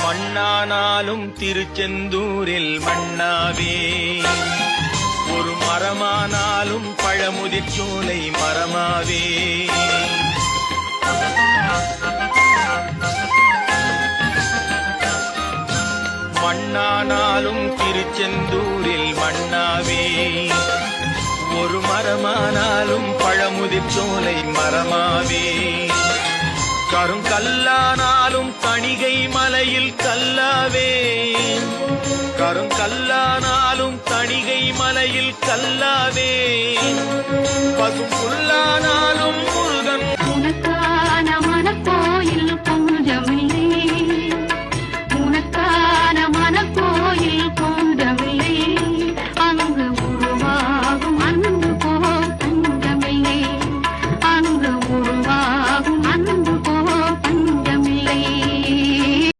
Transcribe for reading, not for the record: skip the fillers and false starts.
மண்ணானாலும் திருச்செந்தூரில் மண்ணாவே, ஒரு மரமானாலும் பழமுதிர்ச்சோலை மரமாவே. மண்ணானாலும் திருச்செந்தூரில் மண்ணாவே, ஒரு மரமானாலும் பழமுதிர்ச்சோலை மரமாவே. கருங்கல்லானாலும் தணிகை மலையில் கல்லாவே, கருங்கல்லானாலும் தணிகை மலையில் கல்லாவே. பசும் புல்லானாலும் முருகன்